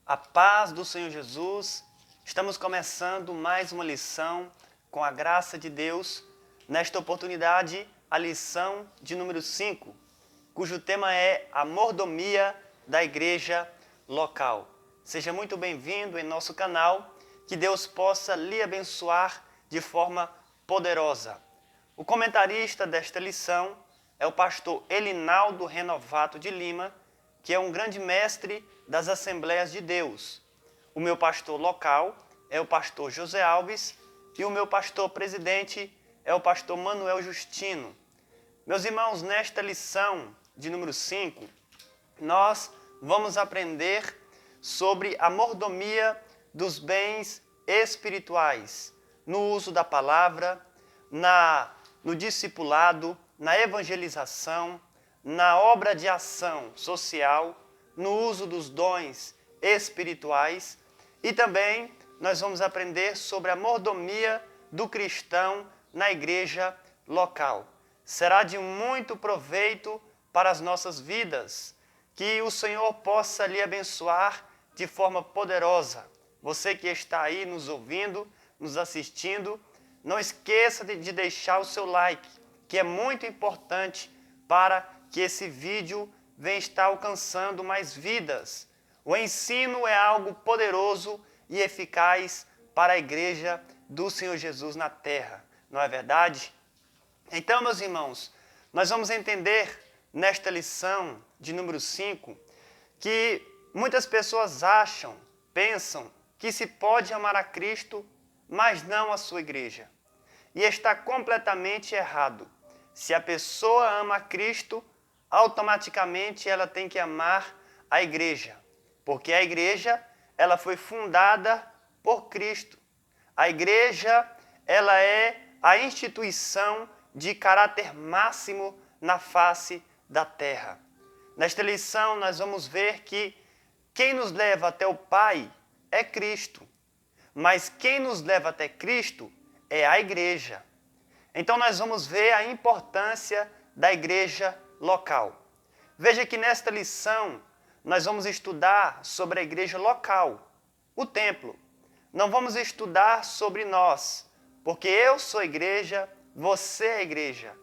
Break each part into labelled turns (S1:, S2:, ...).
S1: A paz do Senhor Jesus. Estamos começando mais uma lição com a graça de Deus. Nesta oportunidade, a lição de número 5, cujo tema é a mordomia da igreja local. Seja muito bem-vindo em nosso canal, que Deus possa lhe abençoar de forma poderosa. O comentarista desta lição é o pastor Elinaldo Renovato de Lima, que é um grande mestre das Assembleias de Deus. O meu pastor local é o pastor José Alves e o meu pastor presidente é o pastor Manuel Justino. Meus irmãos, nesta lição de número 5, nós vamos aprender sobre a mordomia dos bens espirituais, no uso da palavra, no discipulado, na evangelização, na obra de ação social, no uso dos dons espirituais e também nós vamos aprender sobre a mordomia do cristão na igreja local. Será de muito proveito para as nossas vidas, que o Senhor possa lhe abençoar de forma poderosa. Você que está aí nos ouvindo, nos assistindo, não esqueça de deixar o seu like, que é muito importante para que esse vídeo venha estar alcançando mais vidas. O ensino é algo poderoso e eficaz para a igreja do Senhor Jesus na terra, não é verdade? Então, meus irmãos, nós vamos entender nesta lição de número 5 que muitas pessoas pensam que se pode amar a Cristo, mas não a sua igreja. E está completamente errado. Se a pessoa ama a Cristo, automaticamente ela tem que amar a igreja, porque a igreja ela foi fundada por Cristo. A igreja ela é a instituição de caráter máximo na face da terra. Nesta lição nós vamos ver que quem nos leva até o Pai é Cristo, mas quem nos leva até Cristo é a igreja. Então nós vamos ver a importância da igreja local. Veja que nesta lição nós vamos estudar sobre a igreja local, o templo. Não vamos estudar sobre nós, porque eu sou a igreja, você é a igreja.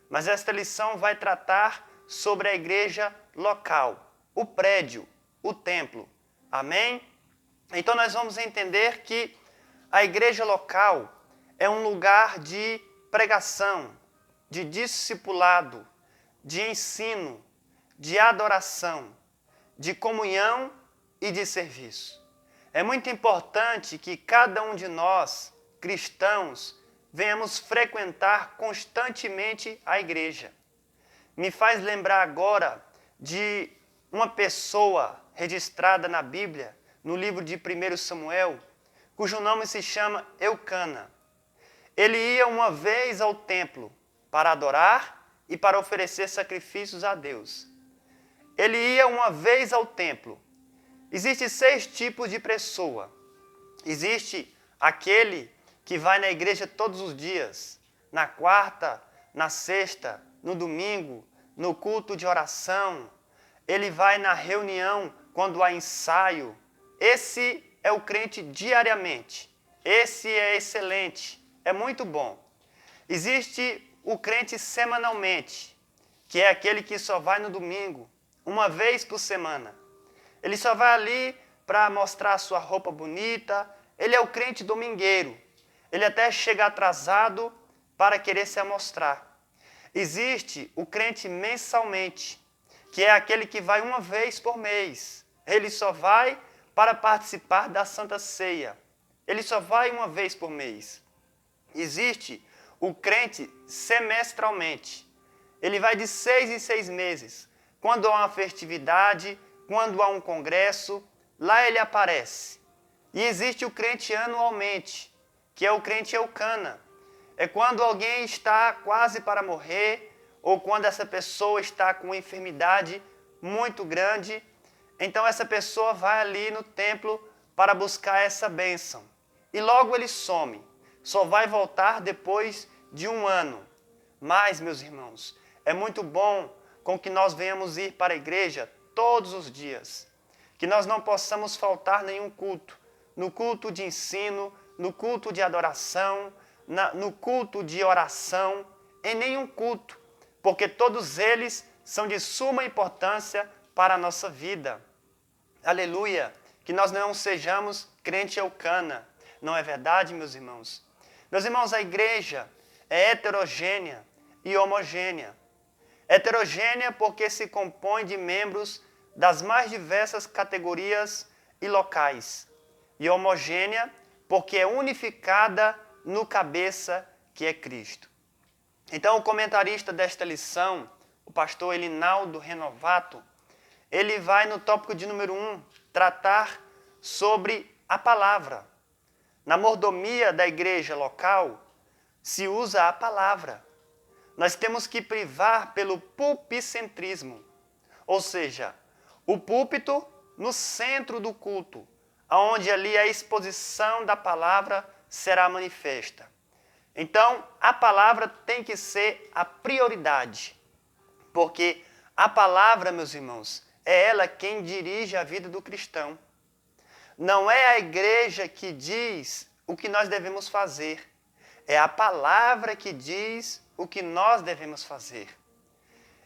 S1: Mas esta lição vai tratar sobre a igreja local, o prédio, o templo. Amém? Então nós vamos entender que a igreja local é um lugar de pregação, de discipulado, de ensino, de adoração, de comunhão e de serviço. É muito importante que cada um de nós, cristãos, venhamos frequentar constantemente a igreja. Me faz lembrar agora de uma pessoa registrada na Bíblia, no livro de 1 Samuel, cujo nome se chama Eucana. Ele ia uma vez ao templo para adorar e para oferecer sacrifícios a Deus. Ele ia uma vez ao templo. Existem 6 tipos de pessoa. Existe aquele que vai na igreja todos os dias, na quarta, na sexta, no domingo, no culto de oração. Ele vai na reunião quando há ensaio. Esse é o crente diariamente. Esse é excelente, é muito bom. Existe o crente semanalmente, que é aquele que só vai no domingo, uma vez por semana. Ele só vai ali para mostrar a sua roupa bonita. Ele é o crente domingueiro. Ele até chega atrasado para querer se amostrar. Existe o crente mensalmente, que é aquele que vai uma vez por mês. Ele só vai para participar da Santa Ceia. Ele só vai uma vez por mês. Existe o crente semestralmente. Ele vai de 6 em 6 meses. Quando há uma festividade, quando há um congresso, lá ele aparece. E existe o crente anualmente, que é o crente Eucana. É quando alguém está quase para morrer, ou quando essa pessoa está com uma enfermidade muito grande, então essa pessoa vai ali no templo para buscar essa bênção. E logo ele some. Só vai voltar depois de 1 ano. Mas, meus irmãos, é muito bom com que nós venhamos ir para a igreja todos os dias. que nós não possamos faltar nenhum culto. No culto de ensino, no culto de adoração, no culto de oração, em nenhum culto, porque todos eles são de suma importância para a nossa vida. Aleluia! Que nós não sejamos crente eucana. Não é verdade, meus irmãos? Meus irmãos, a igreja é heterogênea e homogênea. Heterogênea porque se compõe de membros das mais diversas categorias e locais. E homogênea porque é unificada no cabeça que é Cristo. Então, o comentarista desta lição, o pastor Elinaldo Renovato, ele vai no tópico de número 1, tratar sobre a palavra. Na mordomia da igreja local, se usa a palavra. Nós temos que privar pelo pulpicentrismo, ou seja, o púlpito no centro do culto, onde ali a exposição da palavra será manifesta. Então, a palavra tem que ser a prioridade, porque a palavra, meus irmãos, é ela quem dirige a vida do cristão. Não é a igreja que diz o que nós devemos fazer, é a palavra que diz o que nós devemos fazer.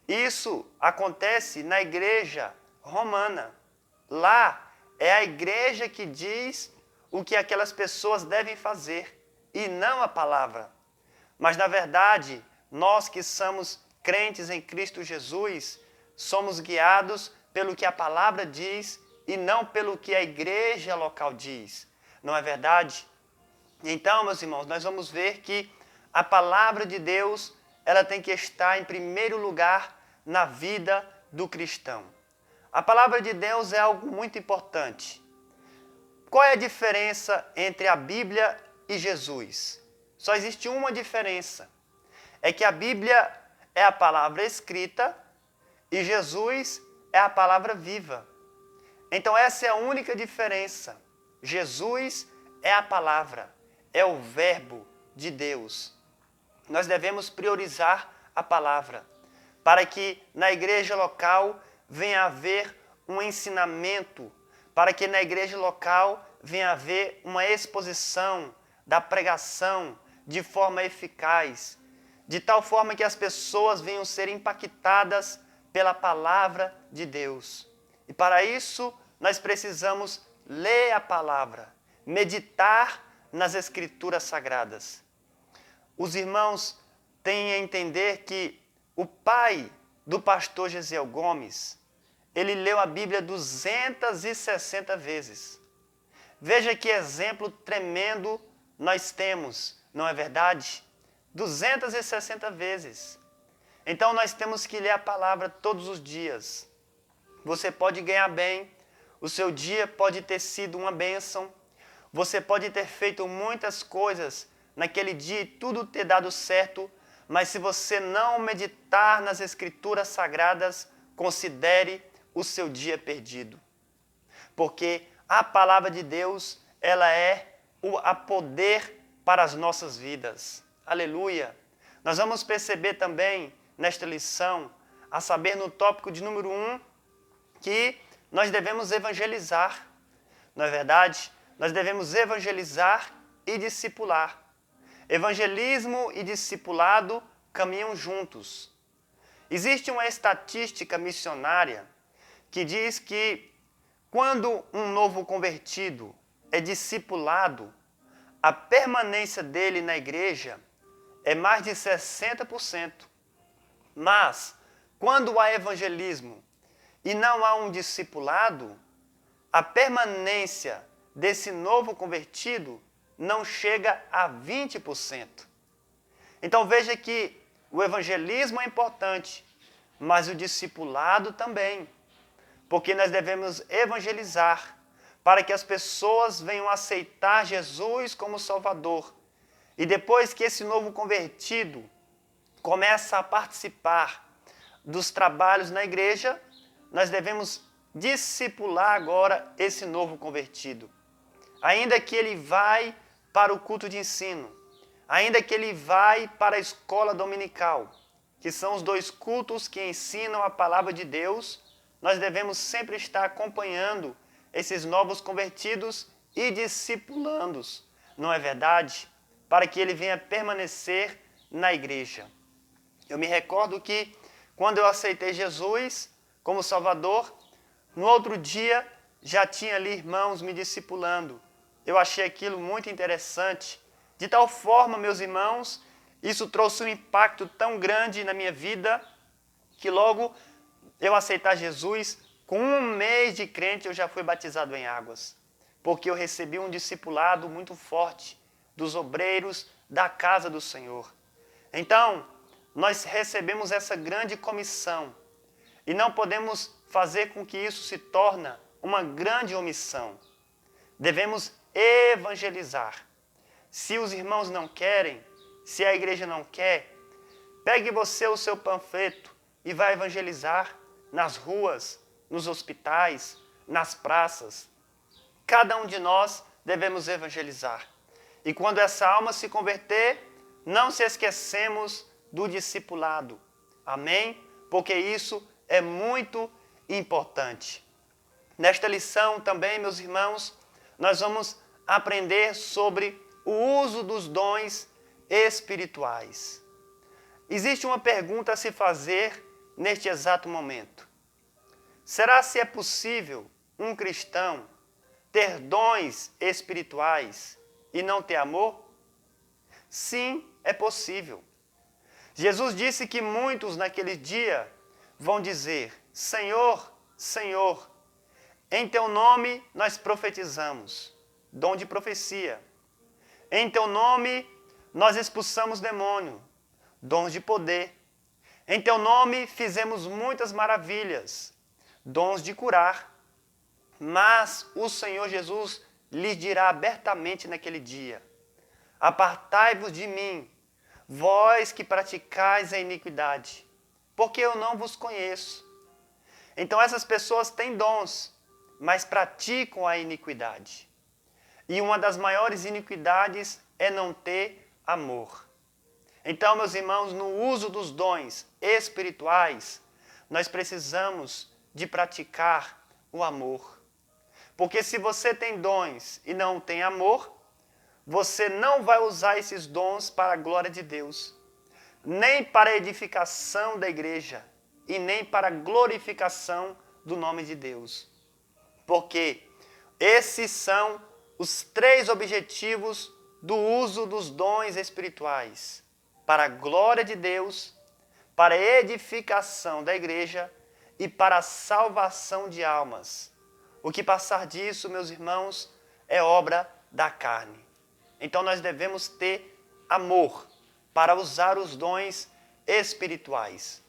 S1: Isso acontece na igreja romana. Lá é a igreja que diz o que aquelas pessoas devem fazer e não a palavra. Mas, na verdade, nós que somos crentes em Cristo Jesus, somos guiados pelo que a palavra diz e não pelo que a igreja local diz. Não é verdade? Então, meus irmãos, nós vamos ver que a palavra de Deus, ela tem que estar em primeiro lugar na vida do cristão. A palavra de Deus é algo muito importante. Qual é a diferença entre a Bíblia e Jesus? Só existe uma diferença. É que a Bíblia é a palavra escrita e Jesus é a palavra viva. Então essa é a única diferença. Jesus é a palavra, é o verbo de Deus. Nós devemos priorizar a palavra, para que na igreja local venha a haver um ensinamento, para que na igreja local venha a haver uma exposição da pregação de forma eficaz, de tal forma que as pessoas venham ser impactadas pela palavra de Deus. E para isso nós precisamos ler a palavra, meditar nas Escrituras Sagradas. Os irmãos têm a entender que o pai do pastor Gesiel Gomes, ele leu a Bíblia 260 vezes. Veja que exemplo tremendo nós temos, não é verdade? 260 vezes. Então nós temos que ler a palavra todos os dias. Você pode ganhar bem, o seu dia pode ter sido uma bênção, você pode ter feito muitas coisas naquele dia e tudo ter dado certo, mas se você não meditar nas Escrituras Sagradas, considere o seu dia perdido. Porque a palavra de Deus, ela é a poder para as nossas vidas. Aleluia! Nós vamos perceber também nesta lição, a saber no tópico de número 1, que nós devemos evangelizar. Não é verdade? Nós devemos evangelizar e discipular. Evangelismo e discipulado caminham juntos. Existe uma estatística missionária que diz que quando um novo convertido é discipulado, a permanência dele na igreja é mais de 60%. Mas, quando há evangelismo e não há um discipulado, a permanência desse novo convertido não chega a 20%. Então veja que o evangelismo é importante, mas o discipulado também. Porque nós devemos evangelizar para que as pessoas venham aceitar Jesus como Salvador. E depois que esse novo convertido começa a participar dos trabalhos na igreja, nós devemos discipular agora esse novo convertido. Ainda que ele vai para o culto de ensino, ainda que ele vai para a escola dominical, que são os dois cultos que ensinam a palavra de Deus, nós devemos sempre estar acompanhando esses novos convertidos e discipulando-os, não é verdade? Para que ele venha permanecer na igreja. Eu me recordo que quando eu aceitei Jesus como Salvador, no outro dia já tinha ali irmãos me discipulando. Eu achei aquilo muito interessante. De tal forma, meus irmãos, isso trouxe um impacto tão grande na minha vida que logo eu aceitar Jesus, com 1 mês de crente eu já fui batizado em águas. Porque eu recebi um discipulado muito forte dos obreiros da casa do Senhor. Então, nós recebemos essa grande comissão e não podemos fazer com que isso se torne uma grande omissão. Devemos evangelizar. Se os irmãos não querem, se a igreja não quer, pegue você o seu panfleto e vá evangelizar nas ruas, nos hospitais, nas praças. Cada um de nós devemos evangelizar. E quando essa alma se converter, não se esquecemos do discipulado. Amém? Porque isso é muito importante. Nesta lição também, meus irmãos, nós vamos aprender sobre o uso dos dons espirituais. Existe uma pergunta a se fazer neste exato momento. Será se é possível um cristão ter dons espirituais e não ter amor? Sim, é possível. Jesus disse que muitos naquele dia vão dizer: Senhor, Senhor, em teu nome nós profetizamos, dom de profecia. Em teu nome nós expulsamos demônio, dons de poder. Em teu nome fizemos muitas maravilhas, dons de curar. Mas o Senhor Jesus lhes dirá abertamente naquele dia: apartai-vos de mim, vós que praticais a iniquidade, porque eu não vos conheço. Então essas pessoas têm dons, mas praticam a iniquidade. E uma das maiores iniquidades é não ter amor. Então, meus irmãos, no uso dos dons espirituais, nós precisamos de praticar o amor. Porque se você tem dons e não tem amor, você não vai usar esses dons para a glória de Deus, nem para a edificação da igreja e nem para a glorificação do nome de Deus. Porque esses são os 3 objetivos do uso dos dons espirituais: para a glória de Deus, para a edificação da igreja e para a salvação de almas. O que passar disso, meus irmãos, é obra da carne. Então nós devemos ter amor para usar os dons espirituais.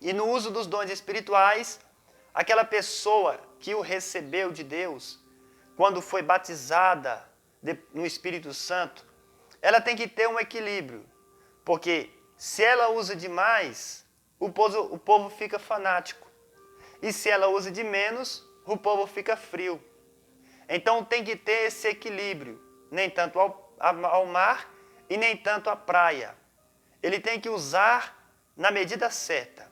S1: E no uso dos dons espirituais, aquela pessoa que o recebeu de Deus, quando foi batizada no Espírito Santo, ela tem que ter um equilíbrio. Porque se ela usa demais, o povo fica fanático. E se ela usa de menos, o povo fica frio. Então tem que ter esse equilíbrio. Nem tanto ao mar e nem tanto à praia. Ele tem que usar na medida certa.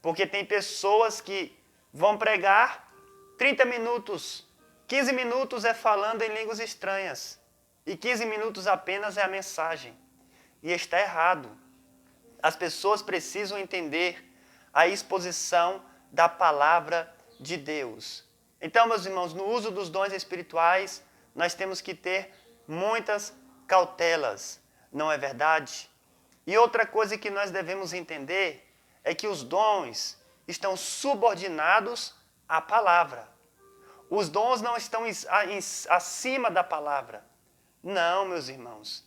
S1: Porque tem pessoas que vão pregar 30 minutos, 15 minutos é falando em línguas estranhas. E 15 minutos apenas é a mensagem. E está errado. As pessoas precisam entender a exposição da palavra de Deus. Então, meus irmãos, no uso dos dons espirituais, nós temos que ter muitas cautelas, não é verdade? E outra coisa que nós devemos entender é que os dons estão subordinados à palavra. Os dons não estão acima da palavra. Não, meus irmãos.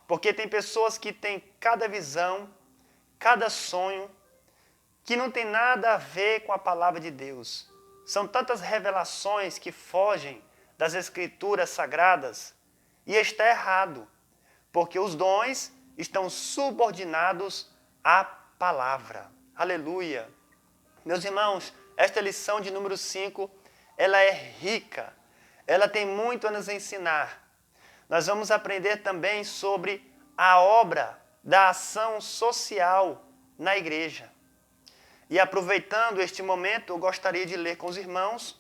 S1: Porque tem pessoas que têm cada visão, cada sonho, que não tem nada a ver com a palavra de Deus. São tantas revelações que fogem das Escrituras Sagradas e está errado, porque os dons estão subordinados à palavra. Aleluia! Meus irmãos, esta lição de número 5, ela é rica, ela tem muito a nos ensinar. Nós vamos aprender também sobre a obra da ação social na igreja. E aproveitando este momento, eu gostaria de ler com os irmãos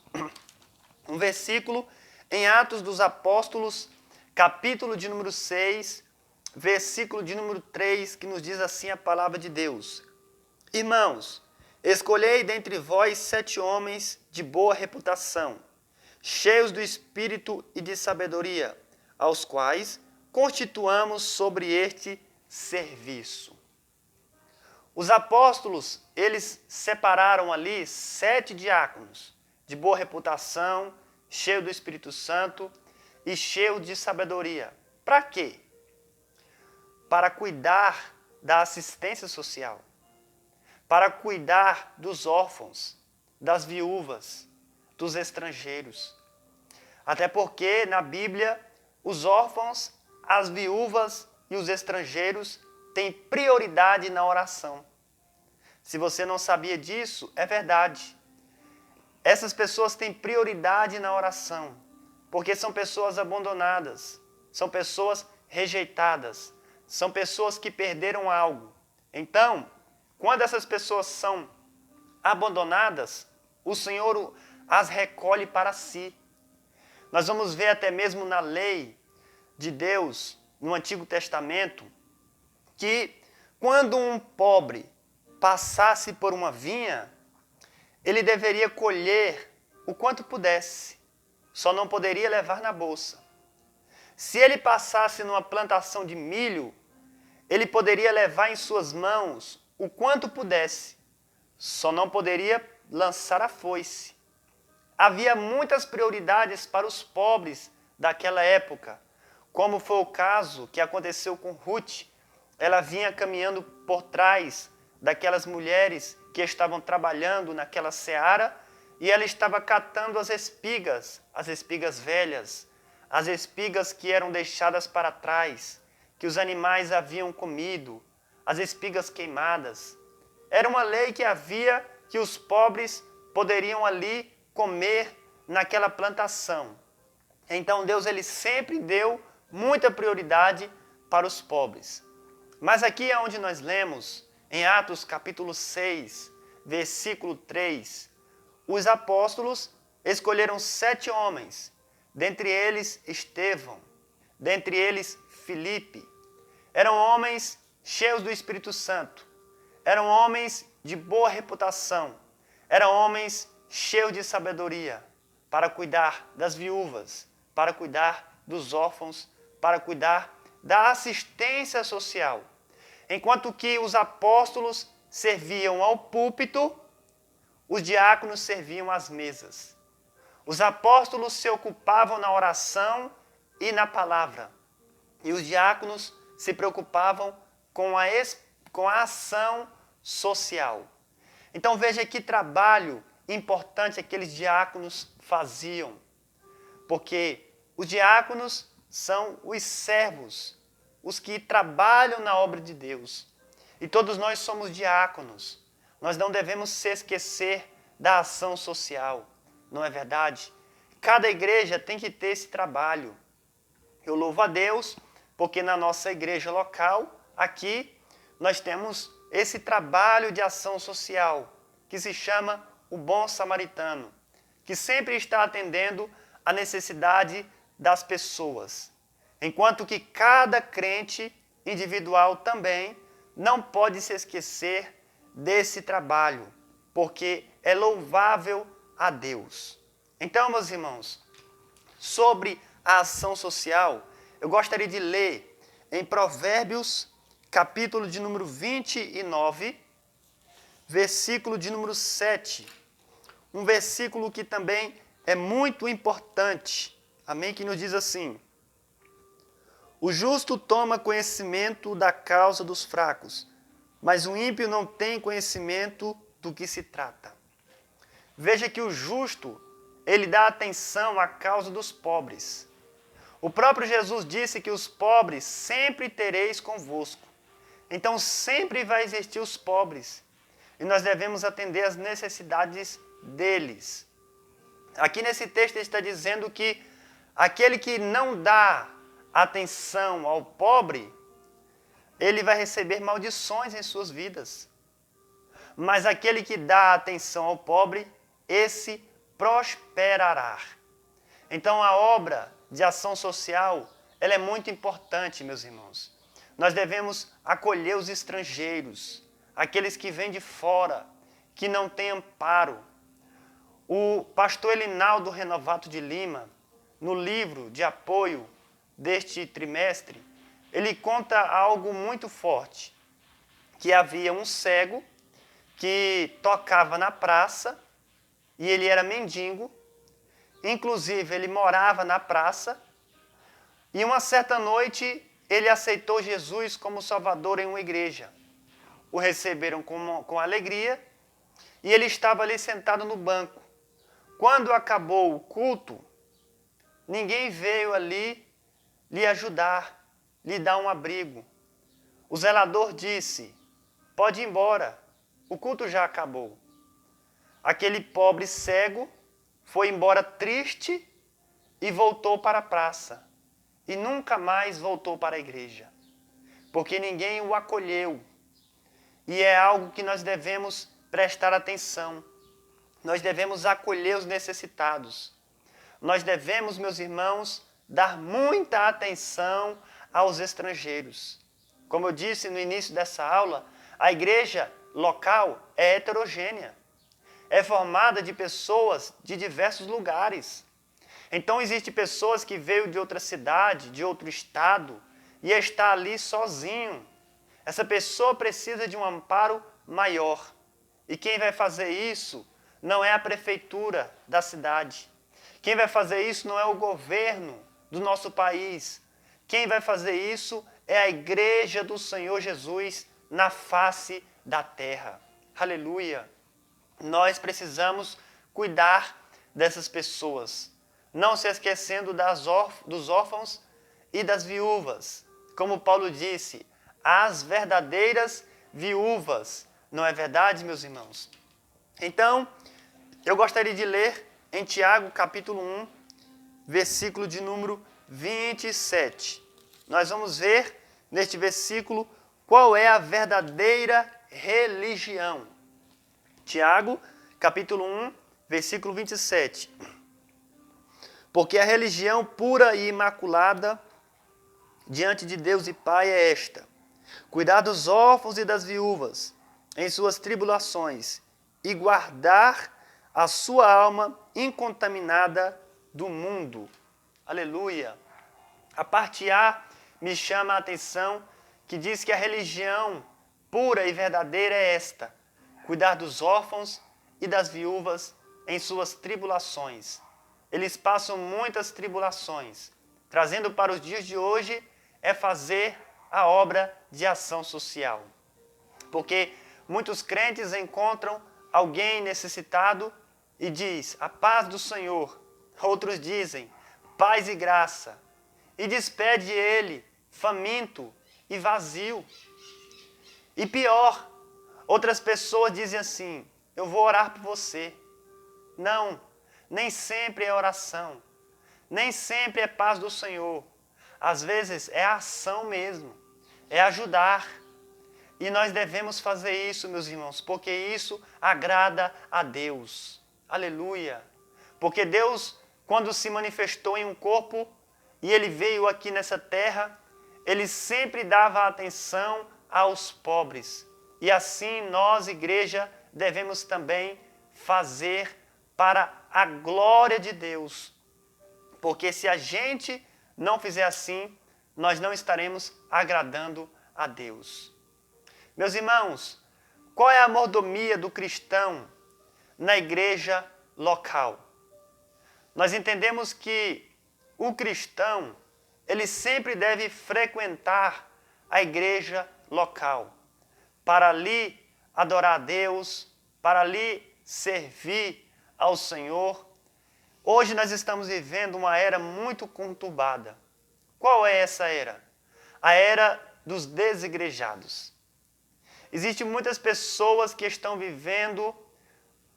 S1: um versículo em Atos dos Apóstolos, capítulo de número 6, versículo de número 3, que nos diz assim a palavra de Deus. Irmãos, escolhei dentre vós 7 homens de boa reputação, cheios do Espírito e de sabedoria, aos quais constituamos sobre este serviço. Os apóstolos, eles separaram ali 7 diáconos de boa reputação, cheios do Espírito Santo e cheios de sabedoria. Para quê? Para cuidar da assistência social, para cuidar dos órfãos, das viúvas, dos estrangeiros. Até porque na Bíblia, os órfãos, as viúvas e os estrangeiros têm prioridade na oração. Se você não sabia disso, é verdade. Essas pessoas têm prioridade na oração, porque são pessoas abandonadas, são pessoas rejeitadas, são pessoas que perderam algo. Então, quando essas pessoas são abandonadas, o Senhor as recolhe para si. Nós vamos ver até mesmo na lei de Deus, no Antigo Testamento, que quando um pobre passasse por uma vinha, ele deveria colher o quanto pudesse, só não poderia levar na bolsa. Se ele passasse numa plantação de milho, ele poderia levar em suas mãos o quanto pudesse, só não poderia lançar a foice. Havia muitas prioridades para os pobres daquela época, como foi o caso que aconteceu com Ruth. Ela vinha caminhando por trás daquelas mulheres que estavam trabalhando naquela seara e ela estava catando as espigas velhas, as espigas que eram deixadas para trás, que os animais haviam comido, as espigas queimadas. Era uma lei que havia que os pobres poderiam ali comer naquela plantação. Então Deus ele sempre deu muita prioridade para os pobres. Mas aqui é onde nós lemos, em Atos capítulo 6, versículo 3, os apóstolos escolheram 7 homens, dentre eles Estevão, dentre eles Filipe. Eram homens cheios do Espírito Santo, eram homens de boa reputação, eram homens cheios de sabedoria, para cuidar das viúvas, para cuidar dos órfãos, para cuidar da assistência social. Enquanto que os apóstolos serviam ao púlpito, os diáconos serviam às mesas. Os apóstolos se ocupavam na oração e na palavra, e os diáconos se preocupavam com a ação social. Então veja que trabalho importante aqueles diáconos faziam, porque os diáconos são os servos, os que trabalham na obra de Deus. E todos nós somos diáconos. Nós não devemos se esquecer da ação social, não é verdade? Cada igreja tem que ter esse trabalho. Eu louvo a Deus, porque na nossa igreja local, aqui, nós temos esse trabalho de ação social, que se chama o Bom Samaritano, que sempre está atendendo a necessidade das pessoas. Enquanto que cada crente individual também não pode se esquecer desse trabalho, porque é louvável a Deus. Então, meus irmãos, sobre a ação social, eu gostaria de ler em Provérbios, capítulo de número 29, versículo de número 7. Um versículo que também é muito importante, amém? Que nos diz assim: o justo toma conhecimento da causa dos fracos, mas o ímpio não tem conhecimento do que se trata. Veja que o justo, ele dá atenção à causa dos pobres. O próprio Jesus disse que os pobres sempre tereis convosco. Então sempre vai existir os pobres. E nós devemos atender às necessidades deles. Aqui nesse texto ele está dizendo que aquele que não dá atenção ao pobre, ele vai receber maldições em suas vidas. Mas aquele que dá atenção ao pobre, esse prosperará. Então a obra de ação social, ela é muito importante, meus irmãos. Nós devemos acolher os estrangeiros, aqueles que vêm de fora, que não têm amparo. O pastor Elinaldo Renovato de Lima, no livro de apoio deste trimestre, ele conta algo muito forte, que havia um cego que tocava na praça e ele era mendigo, inclusive ele morava na praça e uma certa noite ele aceitou Jesus como Salvador em uma igreja. O receberam com alegria e ele estava ali sentado no banco. Quando acabou o culto, ninguém veio ali lhe ajudar, lhe dar um abrigo. O zelador disse: pode ir embora, o culto já acabou. Aquele pobre cego foi embora triste e voltou para a praça. E nunca mais voltou para a igreja, porque ninguém o acolheu. E é algo que nós devemos prestar atenção. Nós devemos acolher os necessitados. Nós devemos, meus irmãos, dar muita atenção aos estrangeiros. Como eu disse no início dessa aula, a igreja local é heterogênea. É formada de pessoas de diversos lugares. Então, existem pessoas que veio de outra cidade, de outro estado, e está ali sozinho. Essa pessoa precisa de um amparo maior. E quem vai fazer isso não é a prefeitura da cidade. Quem vai fazer isso não é o governo do nosso país. Quem vai fazer isso é a igreja do Senhor Jesus na face da terra. Aleluia! Nós precisamos cuidar dessas pessoas, não se esquecendo dos órfãos e das viúvas. Como Paulo disse, as verdadeiras viúvas. Não é verdade, meus irmãos? Então, eu gostaria de ler em Tiago, capítulo 1, versículo de número 27. Nós vamos ver neste versículo qual é a verdadeira religião. Tiago, capítulo 1, versículo 27. Porque a religião pura e imaculada diante de Deus e Pai é esta: cuidar dos órfãos e das viúvas em suas tribulações e guardar a sua alma incontaminada do mundo. Aleluia! A parte A me chama a atenção, que diz que a religião pura e verdadeira é esta: cuidar dos órfãos e das viúvas em suas tribulações. Eles passam muitas tribulações. Trazendo para os dias de hoje é fazer a obra de ação social. Porque muitos crentes encontram alguém necessitado e diz: a paz do Senhor. Outros dizem: paz e graça. E despede ele, faminto e vazio. E pior, outras pessoas dizem assim: eu vou orar por você. Não, nem sempre é oração. Nem sempre é paz do Senhor. Às vezes é ação mesmo. É ajudar. E nós devemos fazer isso, meus irmãos, porque isso agrada a Deus. Aleluia! Porque Deus, quando se manifestou em um corpo e Ele veio aqui nessa terra, Ele sempre dava atenção aos pobres. E assim nós, igreja, devemos também fazer para a glória de Deus. Porque se a gente não fizer assim, nós não estaremos agradando a Deus. Meus irmãos, qual é a mordomia do cristão na igreja local? Nós entendemos que o cristão, ele sempre deve frequentar a igreja local, para ali adorar a Deus, para ali servir ao Senhor. Hoje nós estamos vivendo uma era muito conturbada. Qual é essa era? A era dos desigrejados. Existem muitas pessoas que estão vivendo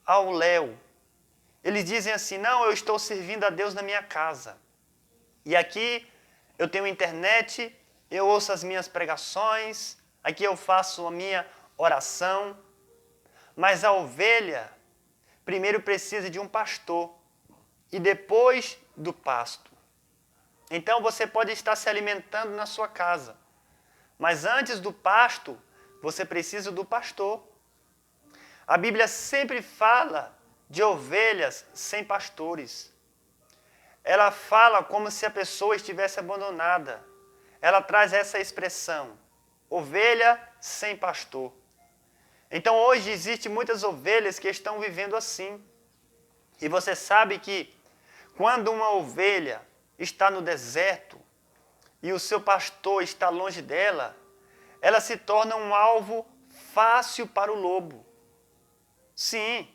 S1: ao léu. Eles dizem assim: não, eu estou servindo a Deus na minha casa. E aqui eu tenho internet, eu ouço as minhas pregações, aqui eu faço a minha oração. Mas a ovelha primeiro precisa de um pastor. E depois do pasto. Então você pode estar se alimentando na sua casa, mas antes do pasto, você precisa do pastor. A Bíblia sempre fala de ovelhas sem pastores. Ela fala como se a pessoa estivesse abandonada. Ela traz essa expressão, ovelha sem pastor. Então hoje existem muitas ovelhas que estão vivendo assim. E você sabe que quando uma ovelha está no deserto e o seu pastor está longe dela, ela se torna um alvo fácil para o lobo. Sim,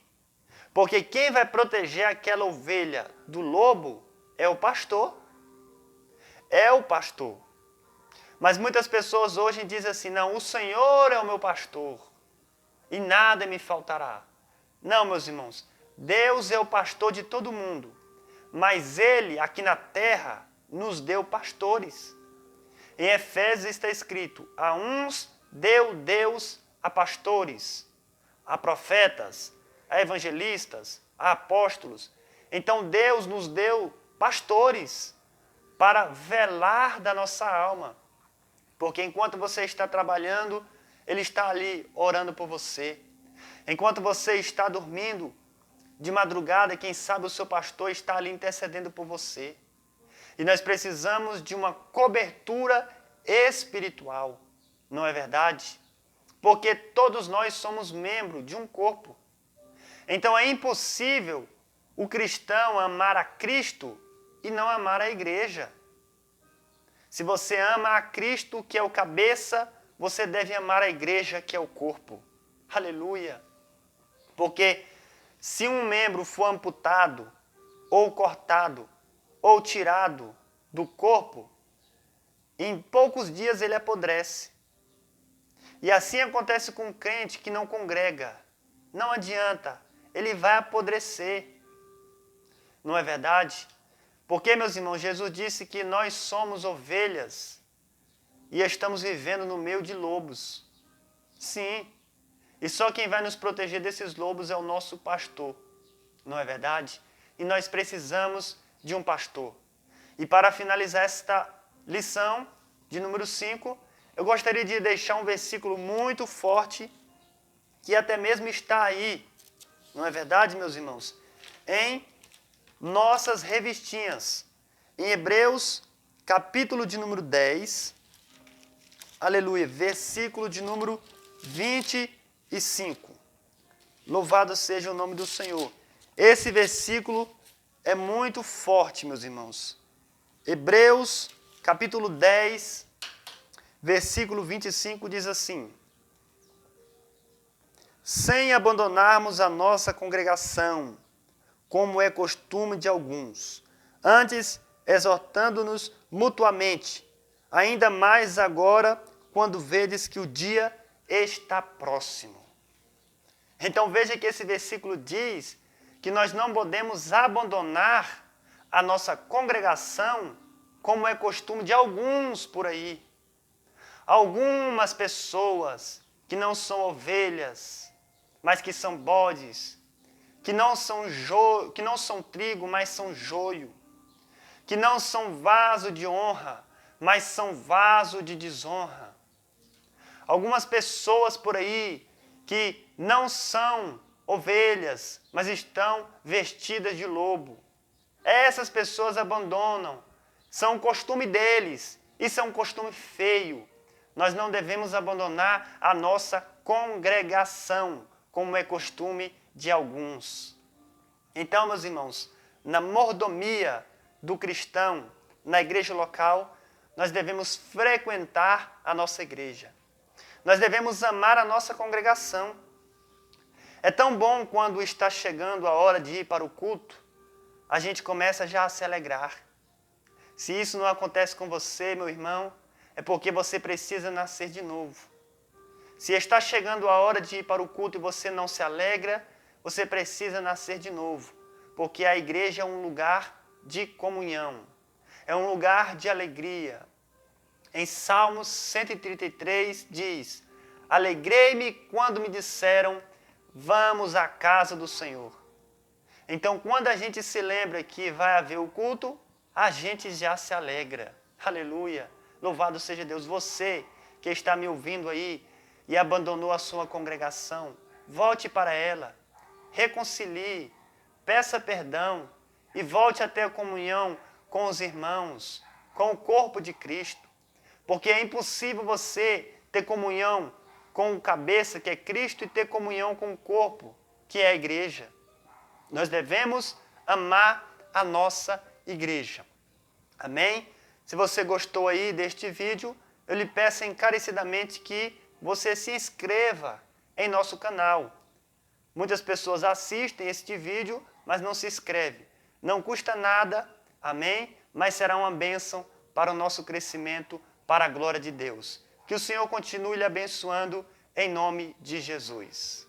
S1: porque quem vai proteger aquela ovelha do lobo é o pastor. É o pastor. Mas muitas pessoas hoje dizem assim, não, o Senhor é o meu pastor e nada me faltará. Não, meus irmãos, Deus é o pastor de todo mundo, mas Ele, aqui na terra, nos deu pastores. Em Efésios está escrito, a uns deu Deus a pastores, a profetas, a evangelistas, a apóstolos. Então Deus nos deu pastores para velar da nossa alma. Porque enquanto você está trabalhando, Ele está ali orando por você. Enquanto você está dormindo, de madrugada, quem sabe o seu pastor está ali intercedendo por você. E nós precisamos de uma cobertura espiritual, não é verdade? Porque todos nós somos membros de um corpo. Então é impossível o cristão amar a Cristo e não amar a igreja. Se você ama a Cristo, que é o cabeça, você deve amar a igreja, que é o corpo. Aleluia! Porque se um membro for amputado, ou cortado, ou tirado do corpo, em poucos dias ele apodrece. E assim acontece com um crente que não congrega. Não adianta, ele vai apodrecer. Não é verdade? Porque, meus irmãos, Jesus disse que nós somos ovelhas e estamos vivendo no meio de lobos. Sim, e só quem vai nos proteger desses lobos é o nosso pastor. Não é verdade? E nós precisamos de um pastor. E para finalizar esta lição de número 5, eu gostaria de deixar um versículo muito forte, que até mesmo está aí, não é verdade, meus irmãos? Em nossas revistinhas. Em Hebreus, capítulo de número 10, aleluia, versículo de número 25. Louvado seja o nome do Senhor. Esse versículo é muito forte, meus irmãos. Hebreus, capítulo 10, versículo 25 diz assim: sem abandonarmos a nossa congregação, como é costume de alguns, antes exortando-nos mutuamente, ainda mais agora, quando vedes que o dia está próximo. Então veja que esse versículo diz que nós não podemos abandonar a nossa congregação, como é costume de alguns por aí. Algumas pessoas que não são ovelhas, mas que são bodes, que não são trigo, mas são joio, que não são vaso de honra, mas são vaso de desonra. Algumas pessoas por aí que não são ovelhas, mas estão vestidas de lobo. Essas pessoas abandonam, são um costume deles, isso é um costume feio. Nós não devemos abandonar a nossa congregação, como é costume de alguns. Então, meus irmãos, na mordomia do cristão, na igreja local, nós devemos frequentar a nossa igreja. Nós devemos amar a nossa congregação. É tão bom quando está chegando a hora de ir para o culto, a gente começa já a se alegrar. Se isso não acontece com você, meu irmão, é porque você precisa nascer de novo. Se está chegando a hora de ir para o culto e você não se alegra, você precisa nascer de novo. Porque a igreja é um lugar de comunhão, é um lugar de alegria. Em Salmos 133 diz: alegrei-me quando me disseram, vamos à casa do Senhor. Então, quando a gente se lembra que vai haver o culto, a gente já se alegra. Aleluia! Louvado seja Deus. Você que está me ouvindo aí e abandonou a sua congregação, volte para ela, reconcilie, peça perdão e volte a ter a comunhão com os irmãos, com o corpo de Cristo. Porque é impossível você ter comunhão com o cabeça, que é Cristo, e ter comunhão com o corpo, que é a igreja. Nós devemos amar a nossa igreja. Amém? Se você gostou aí deste vídeo, eu lhe peço encarecidamente que você se inscreva em nosso canal. Muitas pessoas assistem este vídeo, mas não se inscrevem. Não custa nada, amém? Mas será uma bênção para o nosso crescimento, para a glória de Deus. Que o Senhor continue lhe abençoando em nome de Jesus.